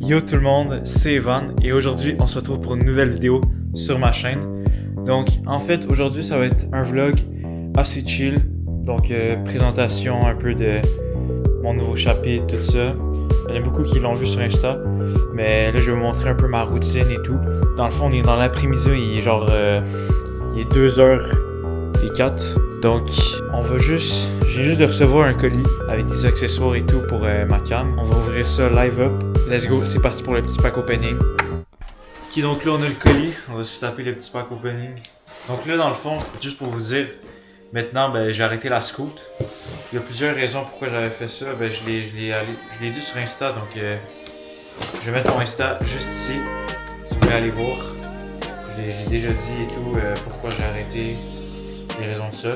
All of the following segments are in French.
Yo tout le monde, c'est Evan et aujourd'hui on se retrouve pour une nouvelle vidéo sur ma chaîne. Donc en fait aujourd'hui ça va être un vlog assez chill. Donc présentation un peu de mon nouveau chapitre, tout ça. Il y en a beaucoup qui l'ont vu sur Insta. Mais là je vais vous montrer un peu ma routine et tout. Dans le fond on est dans l'après-midi, il est genre il est 2h04. Donc on va juste... J'ai juste de recevoir un colis avec des accessoires et tout pour ma cam. On va ouvrir ça live up. Let's go, c'est parti pour le petit pack opening. Ok, donc là on a le colis. On va se taper le petit pack opening. Donc là dans le fond, juste pour vous dire, maintenant j'ai arrêté la scout. Il y a plusieurs raisons pourquoi j'avais fait ça. Je l'ai dit sur Insta, donc je vais mettre mon Insta juste ici. Si vous voulez aller voir. J'ai déjà dit et tout pourquoi j'ai arrêté, les raisons de ça.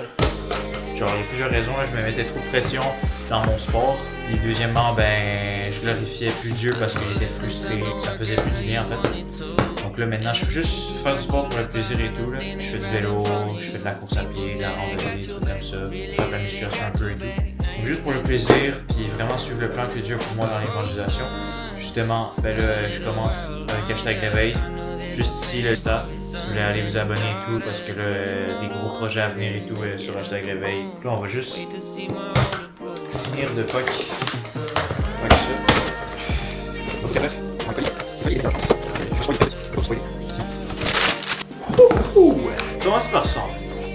Genre, il y a plusieurs raisons, là, je me mettais trop de pression dans mon sport. Et deuxièmement, je glorifiais plus Dieu parce que j'étais frustré, que ça me faisait plus du bien en fait. Donc là, maintenant, je fais juste faire du sport pour le plaisir et tout. Là. Je fais du vélo, je fais de la course à pied, de la randonnée, des trucs comme ça. Faire de la musculation un peu et tout. Donc juste pour le plaisir, puis vraiment suivre le plan que Dieu a pour moi dans l'évangélisation. Justement, là, je commence avec hashtag réveil. Juste ici, le stade, si vous voulez aller vous abonner et tout, parce que là, des gros projets à venir et tout sur hashtag réveil. Là, on va juste finir de pack ça. Commence par ça.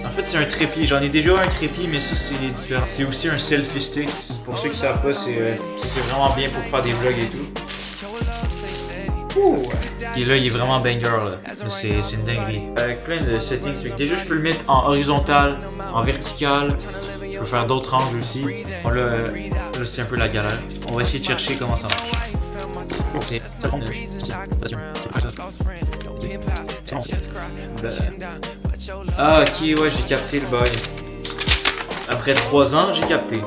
En fait, c'est un trépied. J'en ai déjà un trépied, mais ça, c'est différent. C'est aussi un selfie stick. Pour ceux qui savent pas, c'est vraiment bien pour faire des vlogs et tout. Et là, il est vraiment banger là. C'est une dinguerie. Avec plein de settings. Déjà, je peux le mettre en horizontal, en vertical. Je peux faire d'autres angles aussi. Bon, là c'est un peu la galère. On va essayer de chercher comment ça marche. Ah, ok, ouais, j'ai capté le bail. Après 3 ans, j'ai capté.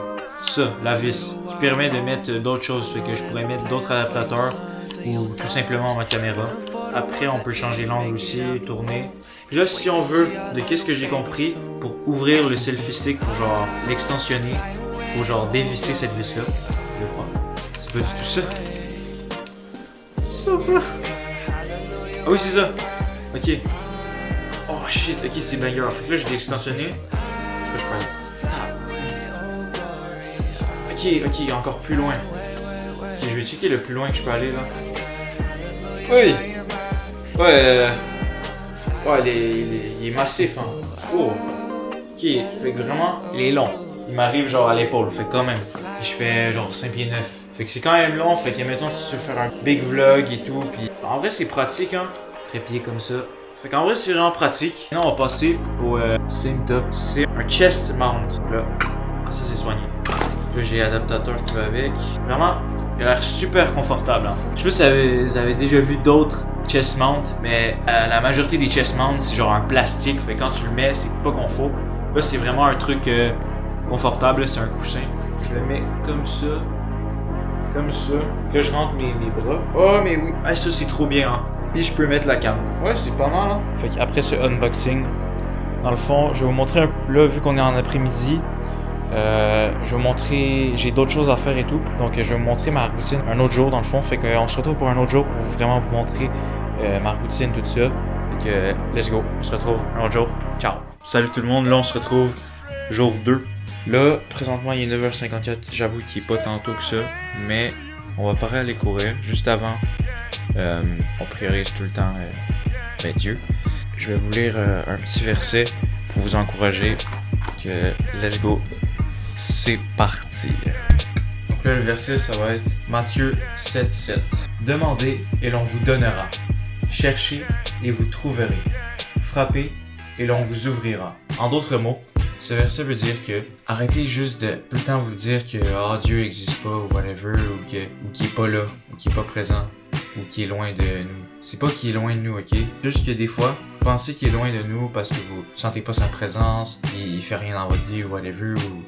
Ça, la vis, qui permet de mettre d'autres choses. Fait que je pourrais mettre d'autres adaptateurs. Ou tout simplement ma caméra. Après, on peut changer l'angle aussi, tourner. Puis là, si on veut, de qu'est-ce que j'ai compris, pour ouvrir le selfie stick, pour genre l'extensionner, il faut genre dévisser cette vis-là. Je crois. C'est pas du tout ça. C'est ça ou pas? Ah oui, c'est ça. Ok. Oh shit, ok, c'est banger. Fait que là, je l'ai extensionné. Je peux aller. Ok, encore plus loin. Ok, je vais checker le plus loin que je peux aller là. Oui! Ouais, il est massif, hein. Oh! Ok, fait que vraiment, il est long. Il m'arrive genre à l'épaule, fait que quand même. Et je fais genre 5 pieds 9. Fait que c'est quand même long, fait que maintenant si tu veux faire un big vlog et tout, puis en vrai c'est pratique, hein. Trépied comme ça. Fait qu'en vrai c'est vraiment pratique. Maintenant on va passer au same top. C'est un chest mount. Là, ça c'est soigné. Là j'ai l'adaptateur qui va avec. Vraiment. Il a l'air super confortable. Hein. Je sais pas si vous avez déjà vu d'autres chest mount, mais la majorité des chest mount c'est genre un plastique. Fait que quand tu le mets, c'est pas confort. Là, c'est vraiment un truc confortable. C'est un coussin. Je le mets comme ça. Comme ça. Là, je rentre mes bras. Oh, mais oui. Ah, ça, c'est trop bien. Hein. Puis je peux mettre la cam. Ouais, c'est pas mal. Hein. Fait qu'après ce unboxing, dans le fond, je vais vous montrer. Là, vu qu'on est en après-midi. Je vais vous montrer, j'ai d'autres choses à faire et tout, donc je vais vous montrer ma routine un autre jour dans le fond, fait qu'on se retrouve pour un autre jour pour vraiment vous montrer ma routine, tout ça, fait que let's go, on se retrouve un autre jour, ciao! Salut tout le monde, là on se retrouve jour 2, là présentement il est 9h54, j'avoue qu'il est pas tant tôt que ça, mais on va parer aller courir, juste avant, on priorise tout le temps Dieu. Je vais vous lire un petit verset pour vous encourager, que let's go! C'est parti. Donc là, le verset, ça va être Matthieu 7,7. Demandez et l'on vous donnera. Cherchez et vous trouverez. Frappez et l'on vous ouvrira. En d'autres mots, ce verset veut dire que arrêtez juste de tout le temps vous dire que Dieu n'existe pas ou whatever, ou qu'il est pas là, ou qu'il est pas présent, ou qu'il est loin de nous. C'est pas qu'il est loin de nous, ok? Juste que des fois, vous pensez qu'il est loin de nous parce que vous sentez pas sa présence, il fait rien dans votre vie ou whatever, ou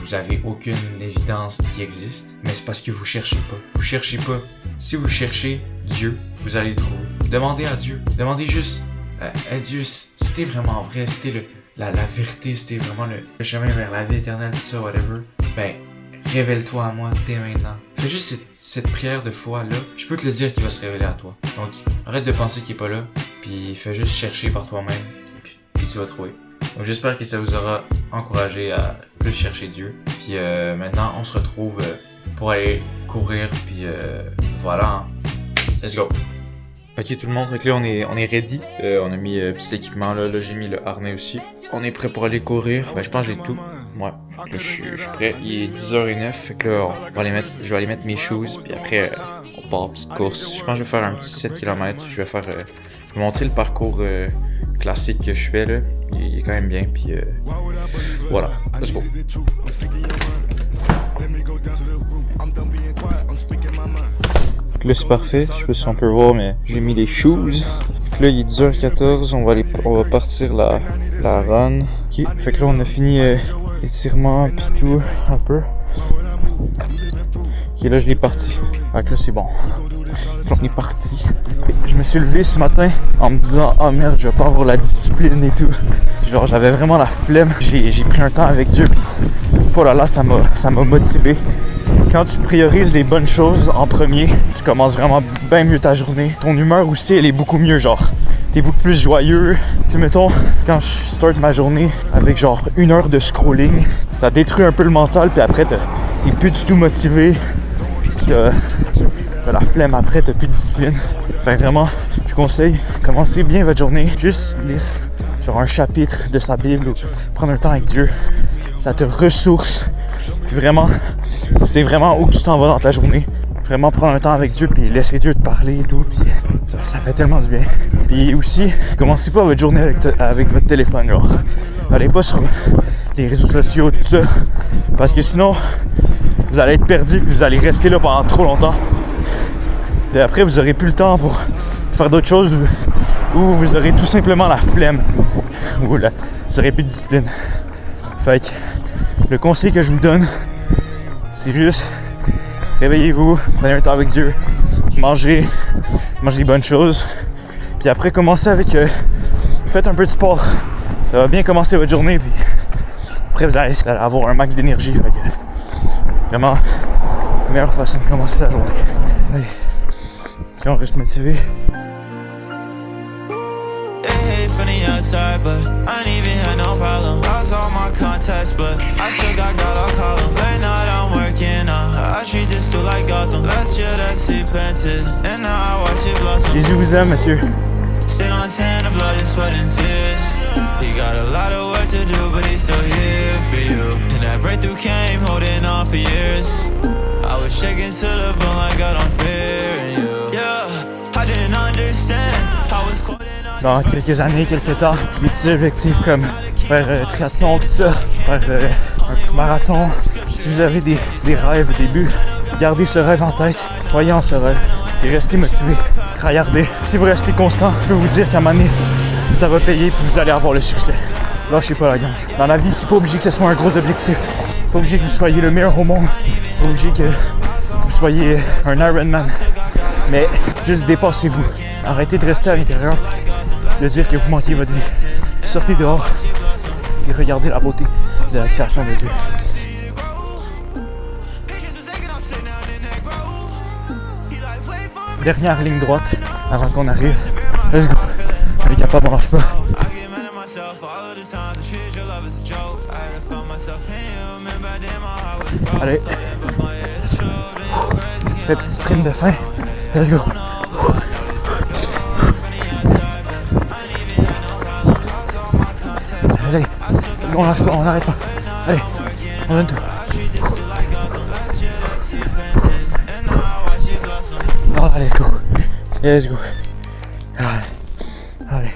vous avez aucune évidence qu'il existe, mais c'est parce que vous cherchez pas. Vous cherchez pas. Si vous cherchez Dieu, vous allez le trouver. Demandez à Dieu. Demandez juste à Dieu, c'était vraiment vrai, c'était la vérité, c'était vraiment le chemin vers la vie éternelle, tout ça, whatever. Révèle-toi à moi dès maintenant. fais juste cette prière de foi-là, je peux te le dire qu'il va se révéler à toi. Donc, arrête de penser qu'il est pas là, puis fais juste chercher par toi-même, puis tu vas trouver. Donc, j'espère que ça vous aura encouragé à plus chercher Dieu. Puis maintenant, on se retrouve pour aller courir, puis voilà. Hein. Let's go! Ok tout le monde, donc là on est ready. On a mis petit équipement là, j'ai mis le harnais aussi. On est prêt pour aller courir. Ben je pense que j'ai tout. Ouais. Là, je suis prêt. Il est 10h09, fait que là je vais aller mettre mes shoes, puis après on part petite course. Je pense que je vais faire un petit 7 km. Je vais vous montrer le parcours classique que je fais là. Il est quand même bien, puis voilà. Let's go. Là c'est parfait, je sais pas si on peut voir mais j'ai mis les shoes. Là il est 10h14, on va partir la run. Ok, fait que là on a fini l'étirement pis tout un peu. Ok là je l'ai parti. Fait que là c'est bon. On est parti. Je me suis levé ce matin en me disant oh merde je vais pas avoir la discipline et tout. Genre j'avais vraiment la flemme. J'ai pris un temps avec Dieu pis oh là là ça m'a motivé. Quand tu priorises les bonnes choses en premier, tu commences vraiment bien mieux ta journée. Ton humeur aussi, elle est beaucoup mieux, genre. T'es beaucoup plus joyeux. Tu sais, mettons, quand je start ma journée avec genre 1 heure de scrolling, ça détruit un peu le mental, puis après, t'es plus du tout motivé. T'as la flemme après, t'as plus de discipline. Fait vraiment, je conseille, commencez bien votre journée. Juste lire sur un chapitre de sa Bible ou prendre un temps avec Dieu. Ça te ressource. Puis vraiment, c'est vraiment où tu t'en vas dans ta journée. Vraiment prendre un temps avec Dieu puis laisser Dieu te parler et tout. Puis ça fait tellement du bien. Puis aussi, commencez pas votre journée avec votre téléphone. Genre, allez pas sur les réseaux sociaux, tout ça. Parce que sinon, vous allez être perdu puis vous allez rester là pendant trop longtemps. Et après, vous aurez plus le temps pour faire d'autres choses ou vous aurez tout simplement la flemme. Ou vous aurez plus de discipline. Fait que le conseil que je vous donne, c'est juste réveillez-vous, prenez un temps avec Dieu, mangez des bonnes choses, puis après commencez avec faites un peu de sport. Ça va bien commencer votre journée, puis après vous allez avoir un max d'énergie. Fait que vraiment la meilleure façon de commencer la journée. Allez, puis on reste motivé. From the outside, but I ain't even had no problem. Lost all my contacts, but I still got God, I'll call him. Late night, I'm working, I treat this still like Gotham. Last year that seed planted, and now I watch it blossom. Jésus vous aime, monsieur. Still on 10, the blood is sweat and tears. He got a lot of work to do, but he's still here for you. And that breakthrough came, holding on for years. I was shaking to the bone like I don't fear in you. Yeah, I didn't understand. I was quoting. Dans quelques années, quelques temps, des petits objectifs comme faire triathlon, tout ça, faire un petit marathon. Si vous avez des rêves au début, gardez ce rêve en tête, croyez en ce rêve et restez motivé, regardez. Si vous restez constant, je peux vous dire qu'à un moment donné, ça va payer et vous allez avoir le succès. Lâchez pas la gamme. Dans la vie, c'est pas obligé que ce soit un gros objectif. Pas obligé que vous soyez le meilleur au monde. Pas obligé que vous soyez un Ironman. Mais juste dépassez-vous. Arrêtez de rester à l'intérieur. De dire que vous manquez votre vie. Sortez dehors et regardez la beauté de la création de Dieu. Dernière ligne droite avant qu'on arrive. Let's go. On est capable, on lâche pas. Allez. Fais petit sprint de fin. Let's go. Allez, on lâche pas, on n'arrête pas. Allez, on donne tout. Oh, let's go. Let's go. Allez.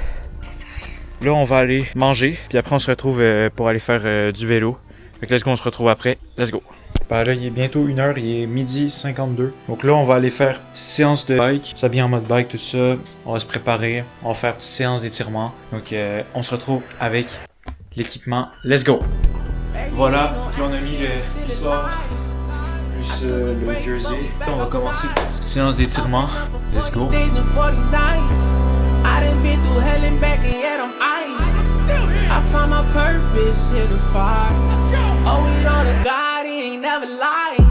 Là, on va aller manger, puis après, on se retrouve pour aller faire du vélo. Fait que let's go, on se retrouve après. Let's go. Ben là, il est bientôt 1h, il est 12h52. Donc là, on va aller faire une petite séance de bike, s'habiller en mode bike, tout ça. On va se préparer, on va faire une petite séance d'étirement. Donc, on se retrouve avec l'équipement. Let's go! Voilà, puis on a mis le sort plus le jersey. On va commencer une petite séance d'étirement. Let's go! I found my purpose in the fire. Oh, we know the God, he ain't never lied.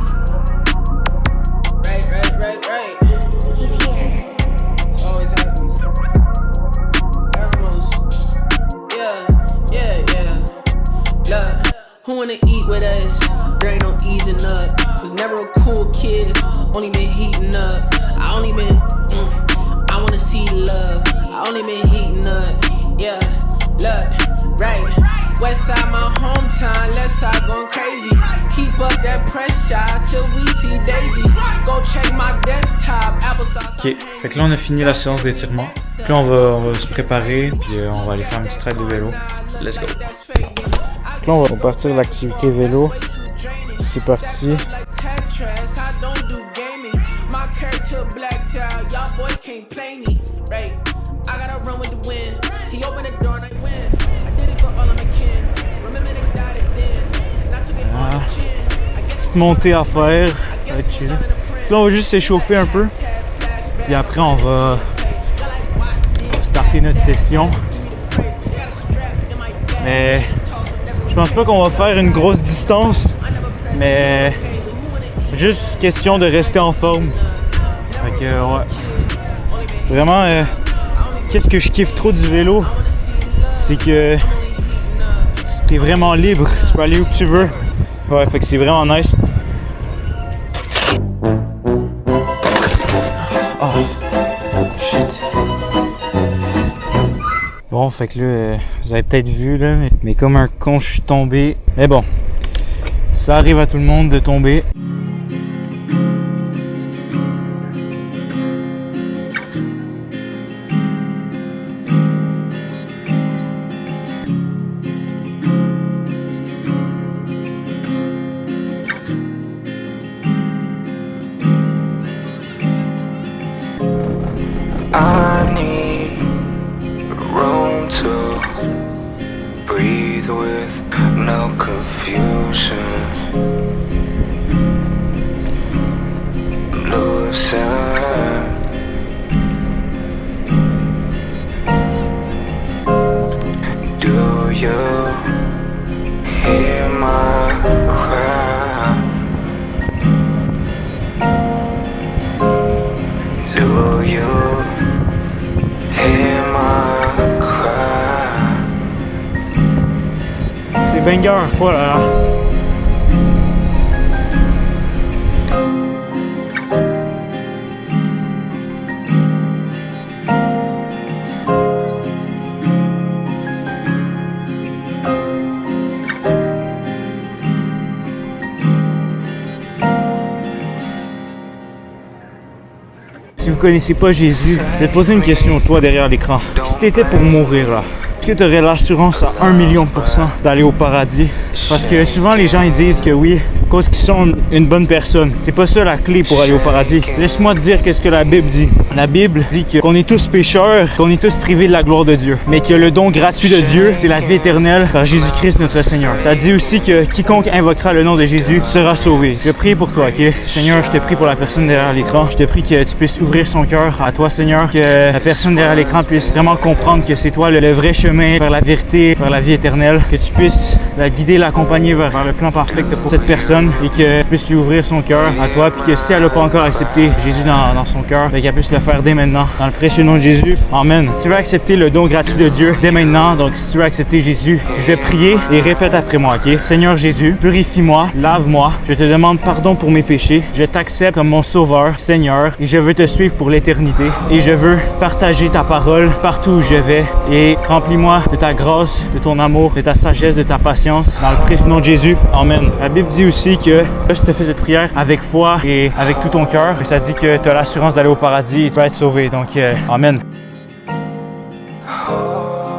West side, my hometown, left side going crazy. Keep up that pressure till we see daisies. Go check my desktop, applesauce. Ok, fait que là on a fini la séance d'étirement. Puis là on va se préparer, puis on va aller faire une petite ride de vélo. Let's go. Donc là on va partir de l'activité vélo. C'est parti. Petite montée à faire. Là on va juste s'échauffer un peu. Puis après on va starter notre session. Mais je pense pas qu'on va faire une grosse distance. Mais juste question de rester en forme. Fait que ouais. Vraiment, qu'est-ce que je kiffe trop du vélo, c'est que t'es vraiment libre. Tu peux aller où tu veux. Ouais, fait que c'est vraiment nice. Oh, shit. Bon, fait que là, vous avez peut-être vu, là, mais comme un con, je suis tombé. Mais bon, ça arrive à tout le monde de tomber. I need room to breathe with no confusion. Loosen. Do you hear my cry? Do you hear my cry? C'est banger, oh là là. Si vous connaissez pas Jésus, je vais te poser une question, toi derrière l'écran. Si t'étais pour mourir là, est-ce que tu aurais l'assurance à 1 000 000% d'aller au paradis? Parce que souvent les gens ils disent que oui, cause qu'ils sont une bonne personne. C'est pas ça la clé pour aller au paradis. Laisse-moi te dire qu'est-ce que la Bible dit. La Bible dit qu'on est tous pécheurs, qu'on est tous privés de la gloire de Dieu. Mais que le don gratuit de Dieu, c'est la vie éternelle par Jésus-Christ notre Seigneur. Ça dit aussi que quiconque invoquera le nom de Jésus sera sauvé. Je prie pour toi, ok? Seigneur, je te prie pour la personne derrière l'écran. Je te prie que tu puisses ouvrir son cœur à toi, Seigneur. Que la personne derrière l'écran puisse vraiment comprendre que c'est toi le vrai chemin vers la vérité, vers la vie éternelle. Que tu puisses la guider, l'accompagner vers le plan parfait pour cette personne. Et que tu puisses lui ouvrir son cœur à toi. Puis que si elle n'a pas encore accepté Jésus dans son cœur, qu'elle puisse le faire dès maintenant. Dans le précieux nom de Jésus. Amen. Si tu veux accepter le don gratuit de Dieu dès maintenant, donc si tu veux accepter Jésus, je vais prier et répète après moi, ok? Seigneur Jésus, purifie-moi, lave-moi. Je te demande pardon pour mes péchés. Je t'accepte comme mon sauveur, Seigneur, et je veux te suivre pour l'éternité. Et je veux partager ta parole partout où je vais. Et remplis-moi de ta grâce, de ton amour, de ta sagesse, de ta patience. Dans le précieux nom de Jésus. Amen. La Bible dit aussi que si tu fais cette prière avec foi et avec tout ton cœur, ça dit que tu as l'assurance d'aller au paradis et tu vas être sauvé. Donc, amen.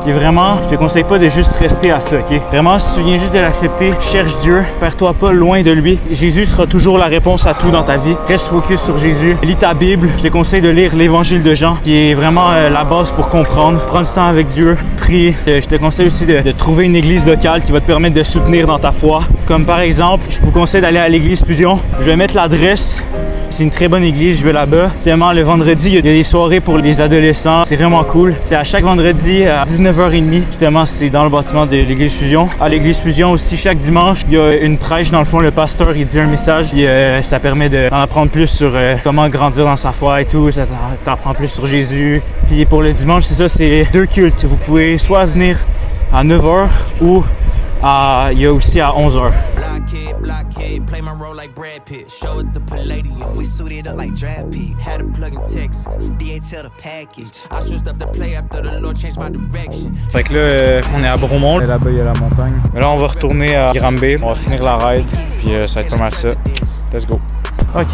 Puis vraiment, je te conseille pas de juste rester à ça, ok? Vraiment, si tu viens juste de l'accepter, cherche Dieu, perds-toi pas loin de lui. Jésus sera toujours la réponse à tout dans ta vie. Reste focus sur Jésus. Lis ta Bible. Je te conseille de lire l'Évangile de Jean, qui est vraiment la base pour comprendre. Prends du temps avec Dieu, prie. Je te conseille aussi de trouver une église locale qui va te permettre de soutenir dans ta foi. Comme par exemple, je vous conseille d'aller à l'église Fusion. Je vais mettre l'adresse. C'est une très bonne église, je vais là-bas. Finalement, le vendredi, il y a des soirées pour les adolescents. C'est vraiment cool. C'est à chaque vendredi à 19h30. Justement, c'est dans le bâtiment de l'église Fusion. À l'église Fusion aussi, chaque dimanche, il y a une prêche. Dans le fond, le pasteur, il dit un message. Et, ça permet d'en apprendre plus sur comment grandir dans sa foi et tout. Ça t'apprend plus sur Jésus. Puis pour le dimanche, c'est ça, c'est 2 cultes. Vous pouvez soit venir à 9h ou il y a aussi à 11h. blockhead, blockhead. Play my role like Brad Pitt. Show it the Palladium. We suited up like draft pick. Had a plug in Texas. DHL the package. I switched up the play after the Lord changed my direction. Fait que là, on est à Bromont. Là-bas, il y a la montagne. Mais là, on va retourner à Granby. On va finir la ride. Puis ça va être pas mal ça. Let's go. Ok.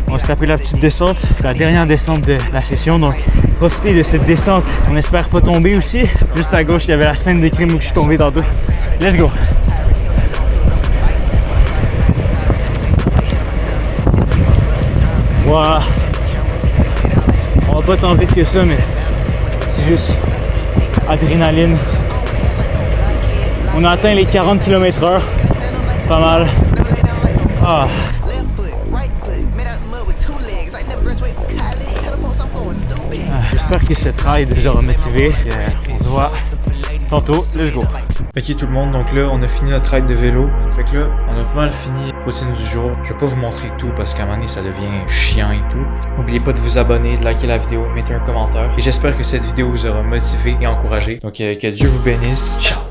On va se taper la petite descente. C'est la dernière descente de la session. Donc, profitez de cette descente. On espère pas tomber aussi. Juste à gauche, il y avait la scène des crimes où je suis tombé tantôt. Let's go. Voilà. On va pas tant vite que ça, mais c'est juste adrénaline. On a atteint les 40 km/h. C'est pas mal. Ah. J'espère que cette ride vous aura motivé. On se voit tantôt. Let's go. Ok tout le monde, donc là on a fini notre ride de vélo. Fait que là on a pas mal fini la routine du jour. Je vais pas vous montrer tout parce qu'à un moment donné ça devient chiant et tout. N'oubliez pas de vous abonner, de liker la vidéo, mettez un commentaire. Et j'espère que cette vidéo vous aura motivé et encouragé. Donc que Dieu vous bénisse. Ciao.